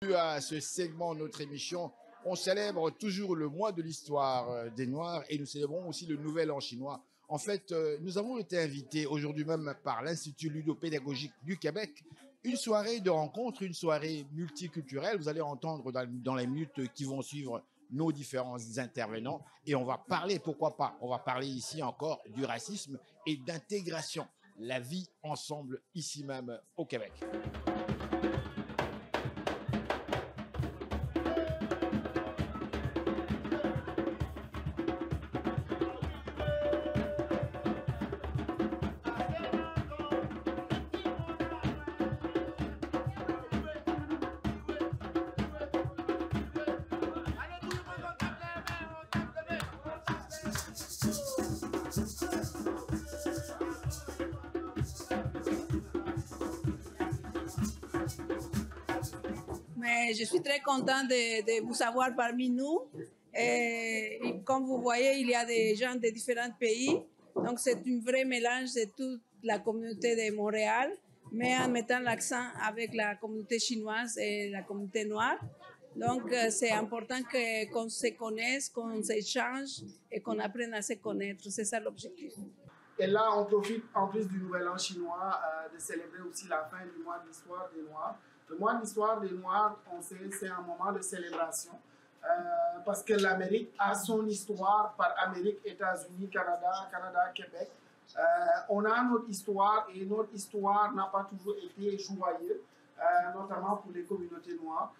À ce segment de notre émission, on célèbre toujours le mois de l'histoire des Noirs et nous célébrons aussi le Nouvel An chinois. En fait, nous avons été invités aujourd'hui même par l'Institut ludopédagogique du Québec, une soirée de rencontre, une soirée multiculturelle. Vous allez entendre dans les minutes qui vont suivre nos différents intervenants et on va parler, pourquoi pas, on va parler ici encore du racisme et d'intégration, la vie ensemble ici même au Québec. Mais je suis très contente de vous avoir parmi nous. Et comme vous voyez, il y a des gens de différents pays. Donc, c'est un vrai mélange de toute la communauté de Montréal, mais en mettant l'accent avec la communauté chinoise et la communauté noire. Donc, c'est important qu'on se connaisse, qu'on s'échange et qu'on apprenne à se connaître. C'est ça l'objectif. Et là, on profite, en plus du Nouvel An chinois, de célébrer aussi la fin du mois de l'histoire des Noirs. Le mois de l'histoire des Noirs, on sait, c'est un moment de célébration parce que l'Amérique a son histoire par Amérique, États-Unis, Canada, Québec. On a notre histoire et notre histoire n'a pas toujours été joyeuse, notamment pour les communautés noires.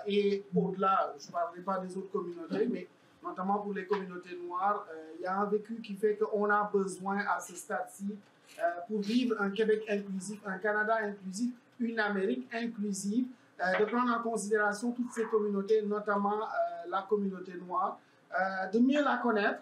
Et au-delà, je ne parlerai pas des autres communautés, mais notamment pour les communautés noires, il y a un vécu qui fait qu'on a besoin à ce stade-ci, pour vivre un Québec inclusif, un Canada inclusif, une Amérique inclusive, de prendre en considération toutes ces communautés, notamment la communauté noire, de mieux la connaître,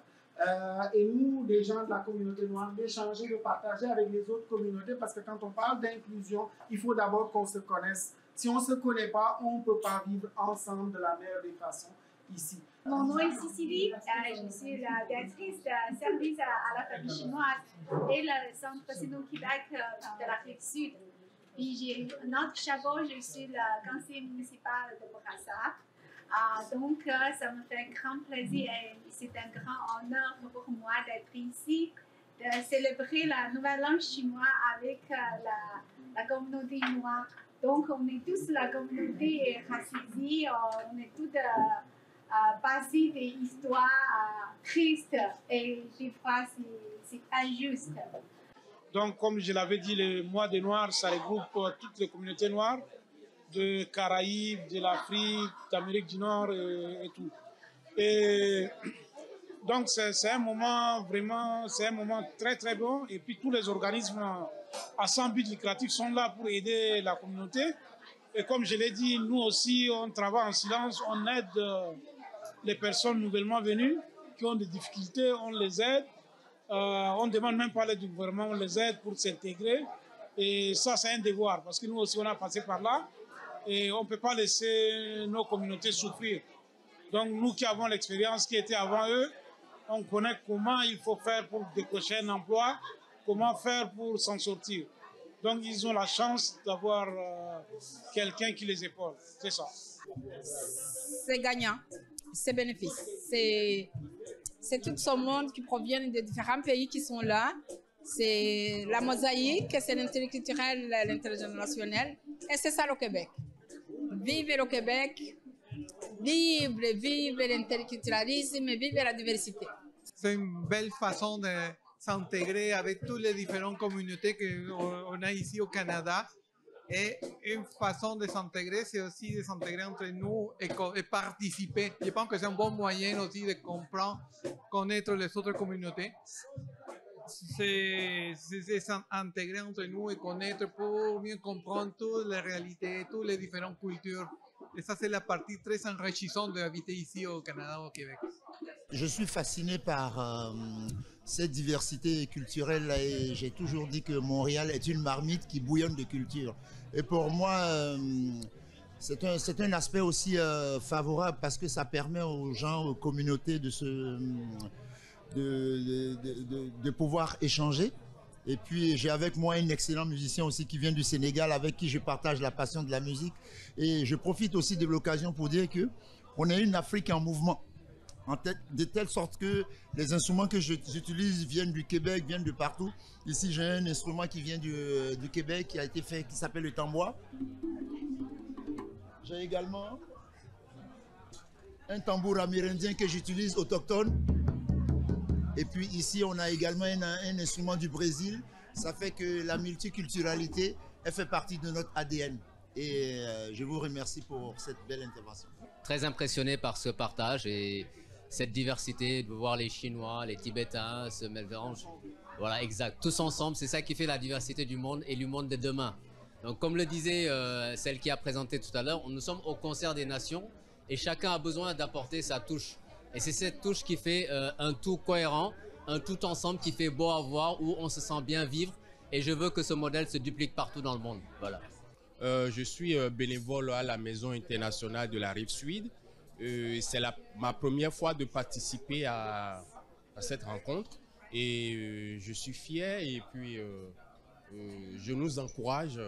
et nous, des gens de la communauté noire, d'échanger, de partager avec les autres communautés, parce que quand on parle d'inclusion, il faut d'abord qu'on se connaisse. Si on ne se connaît pas, on ne peut pas vivre ensemble de la meilleure des façons ici. Mon nom est Cécilie, je suis la directrice de service à la famille chinoise et le centre Sino-Québec de l'Afrique du Sud. Puis j'ai un autre chapeau, je suis le conseiller municipal de Bourassa. Donc ça me fait un grand plaisir et c'est un grand honneur pour moi d'être ici, de célébrer la Nouvelle An chinois avec la communauté noire. Donc on est tous la communauté racisée, on est tous passé des histoires tristes et des fois c'est injuste. Donc, comme je l'avais dit, le mois des Noirs, ça regroupe toutes les communautés noires de Caraïbes, de l'Afrique, d'Amérique du Nord et tout. Et donc, c'est un moment vraiment, c'est un moment très très bon. Et puis, tous les organismes à sans but lucratif sont là pour aider la communauté. Et comme je l'ai dit, nous aussi, on travaille en silence, on aide les personnes nouvellement venues qui ont des difficultés, on les aide. On ne demande même pas l'aide du gouvernement, on les aide pour s'intégrer. Et ça, c'est un devoir, parce que nous aussi, on a passé par là. Et on ne peut pas laisser nos communautés souffrir. Donc, nous qui avons l'expérience qui était avant eux, on connaît comment il faut faire pour décrocher un emploi, comment faire pour s'en sortir. Donc, ils ont la chance d'avoir quelqu'un qui les épaule. C'est ça. C'est gagnant, c'est bénéfice. C'est tout ce monde qui provient de différents pays qui sont là. C'est la mosaïque, c'est l'interculturel, l'intergénérationnel. Et c'est ça le Québec. Vive le Québec, vive l'interculturalisme, vive la diversité. C'est une belle façon de s'intégrer avec toutes les différentes communautés qu'on a ici au Canada. Et une façon de s'intégrer, c'est aussi de s'intégrer entre nous et participer. Je pense que c'est un bon moyen aussi de comprendre, connaître les autres communautés. C'est s'intégrer entre nous et connaître pour mieux comprendre toutes les réalités, toutes les différentes cultures. Et ça, c'est la partie très enrichissante d'habiter ici au Canada, au Québec. Je suis fasciné par cette diversité culturelle et j'ai toujours dit que Montréal est une marmite qui bouillonne de culture. Et pour moi, c'est un aspect aussi favorable parce que ça permet aux gens, aux communautés de pouvoir échanger Et puis j'ai avec moi un excellent musicien aussi qui vient du Sénégal, avec qui je partage la passion de la musique. Et je profite aussi de l'occasion pour dire que on est une Afrique en mouvement, de telle sorte que les instruments que j'utilise viennent du Québec, viennent de partout. Ici j'ai un instrument qui vient du Québec, qui a été fait, qui s'appelle le tambour. J'ai également un tambour amérindien que j'utilise autochtone. Et puis ici, on a également un instrument du Brésil. Ça fait que la multiculturalité, elle fait partie de notre ADN. Et je vous remercie pour cette belle intervention. Très impressionné par ce partage et cette diversité, de voir les Chinois, les Tibétains se mélanger. Voilà, exact. Tous ensemble, c'est ça qui fait la diversité du monde et du monde de demain. Donc, comme le disait celle qui a présenté tout à l'heure, nous sommes au concert des nations et chacun a besoin d'apporter sa touche. Et c'est cette touche qui fait un tout cohérent, un tout ensemble qui fait beau à voir, où on se sent bien vivre. Et je veux que ce modèle se duplique partout dans le monde. Voilà. Je suis bénévole à la Maison internationale de la Rive Sud. C'est ma première fois de participer à cette rencontre. Et je suis fier et puis je nous encourage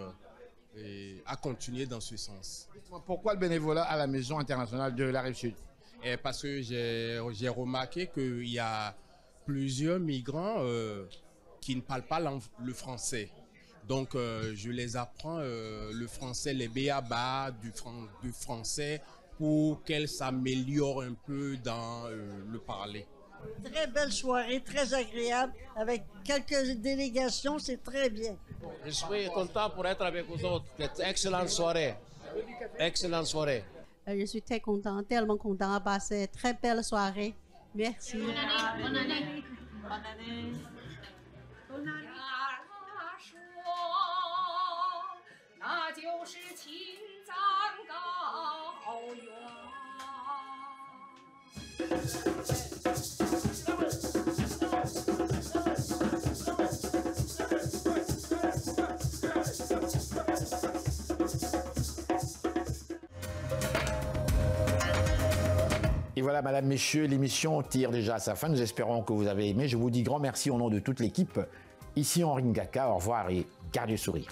à continuer dans ce sens. Pourquoi le bénévolat à la Maison internationale de la Rive Sud? Parce que j'ai remarqué qu'il y a plusieurs migrants qui ne parlent pas le français. Donc, je les apprends le français, les b.a.-ba du français pour qu'elles s'améliorent un peu dans le parler. Très belle soirée, très agréable, avec quelques délégations, c'est très bien. Je suis content pour être avec vous autres. Excellente soirée. Excellente soirée. Je suis très content, tellement content de passer une très belle soirée. Merci. Bonne année. Bonne année. Bonne année. Bonne année. Et voilà, madame, messieurs, l'émission tire déjà à sa fin. Nous espérons que vous avez aimé. Je vous dis grand merci au nom de toute l'équipe. Ici Henri Ngaka, au revoir et gardez le sourire.